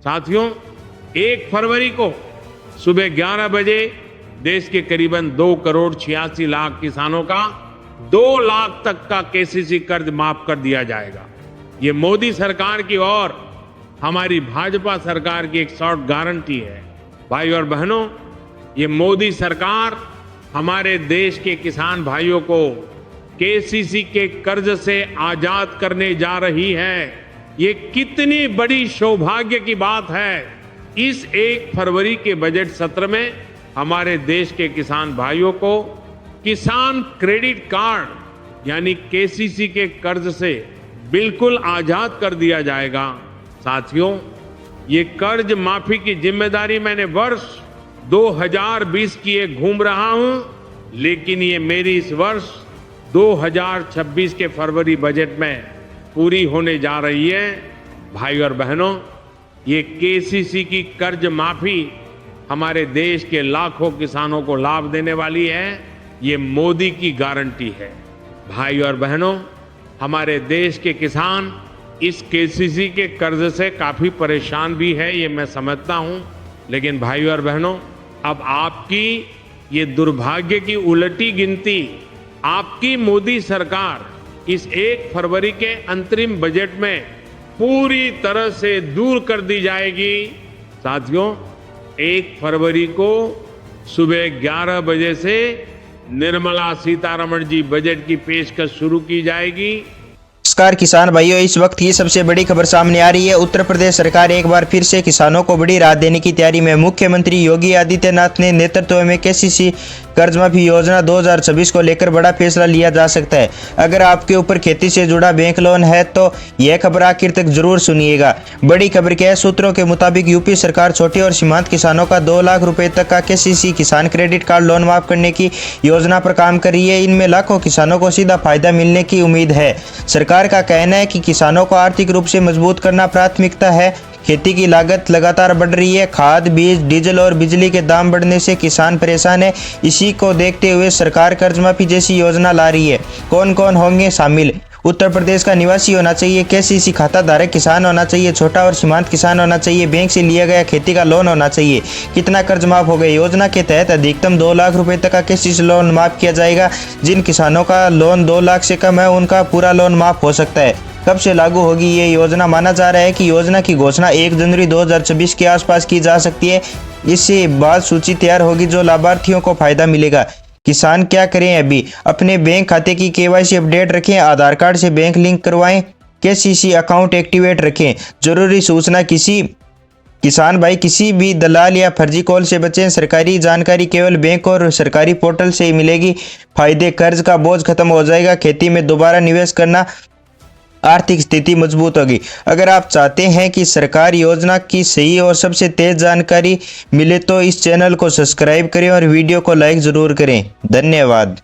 साथियों, 1 फरवरी को सुबह 11 बजे देश के करीबन 2,86,00,000 किसानों का 2 लाख तक का केसीसी कर्ज माफ कर दिया जाएगा। ये मोदी सरकार की और हमारी भाजपा सरकार की एक शॉर्ट गारंटी है। भाई और बहनों, ये मोदी सरकार हमारे देश के किसान भाइयों को केसीसी के कर्ज से आजाद करने जा रही है। ये कितनी बड़ी सौभाग्य की बात है। इस 1 फरवरी के बजट सत्र में हमारे देश के किसान भाइयों को किसान क्रेडिट कार्ड यानी केसीसी के कर्ज से बिल्कुल आजाद कर दिया जाएगा। साथियों, ये कर्ज माफी की जिम्मेदारी मैंने वर्ष 2020 की एक घूम रहा हूं, लेकिन ये मेरी इस वर्ष 2026 के फरवरी बजट में पूरी होने जा रही है। भाई और बहनों, ये केसीसी की कर्ज माफी हमारे देश के लाखों किसानों को लाभ देने वाली है। ये मोदी की गारंटी है। भाई और बहनों, हमारे देश के किसान इस केसीसी के कर्ज से काफी परेशान भी है, ये मैं समझता हूं। लेकिन भाई और बहनों, अब आपकी ये दुर्भाग्य की उलटी गिनती आपकी मोदी सरकार इस 1 फरवरी के अंतरिम बजट में पूरी तरह से दूर कर दी जाएगी। साथियों, 1 फरवरी को सुबह 11 बजे से निर्मला सीतारमण जी बजट की पेशकश शुरू की जाएगी। नमस्कार किसान भाइयों, इस वक्त की सबसे बड़ी खबर सामने आ रही है। उत्तर प्रदेश सरकार एक बार फिर से किसानों को बड़ी राहत देने की तैयारी में। मुख्यमंत्री योगी आदित्यनाथ ने नेतृत्व में केसीसी कर्ज माफी योजना 2026 को लेकर बड़ा फैसला लिया जा सकता है। अगर आपके ऊपर खेती से जुड़ा बैंक लोन है तो यह खबर आखिर तक जरूर सुनिएगा। बड़ी खबर क्या है? सूत्रों के मुताबिक यूपी सरकार छोटे और सीमांत किसानों का 2 लाख रुपए तक का केसीसी किसान क्रेडिट कार्ड लोन माफ करने की योजना पर काम कर रही है। इनमें लाखों किसानों को सीधा फायदा मिलने की उम्मीद है। सरकार का कहना है कि किसानों को आर्थिक रूप से मजबूत करना प्राथमिकता है। खेती की लागत लगातार बढ़ रही है। खाद, बीज, डीजल और बिजली के दाम बढ़ने से किसान परेशान है। इसी को देखते हुए सरकार कर्ज माफी जैसी योजना ला रही है। कौन कौन होंगे शामिल? उत्तर प्रदेश का निवासी होना चाहिए, केसीसी खाता धारक किसान होना चाहिए, छोटा और सीमांत किसान होना चाहिए, बैंक से लिया गया खेती का लोन होना चाहिए। कितना कर्ज माफ हो गया? योजना के तहत अधिकतम 2 लाख रुपए तक का केसीसी लोन माफ किया जाएगा। जिन किसानों का लोन 2 लाख से कम है उनका पूरा लोन माफ हो सकता है। कब से लागू होगी ये योजना? माना जा रहा है कि योजना की घोषणा 1 जनवरी 2026 के आसपास की जा सकती है। इससे बाद सूची तैयार होगी जो लाभार्थियों को फायदा मिलेगा। किसान क्या करें? अभी अपने बैंक खाते की केवाईसी अपडेट रखें, आधार कार्ड से बैंक लिंक करवाएं, केसीसी अकाउंट एक्टिवेट रखें। जरूरी सूचना किसान भाई किसी भी दलाल या फर्जी कॉल से बचें। सरकारी जानकारी केवल बैंक और सरकारी पोर्टल से ही मिलेगी। फायदे: कर्ज का बोझ खत्म हो जाएगा, खेती में दोबारा निवेश करना, आर्थिक स्थिति मजबूत होगी। अगर आप चाहते हैं कि सरकार योजना की सही और सबसे तेज जानकारी मिले तो इस चैनल को सब्सक्राइब करें और वीडियो को लाइक जरूर करें। धन्यवाद।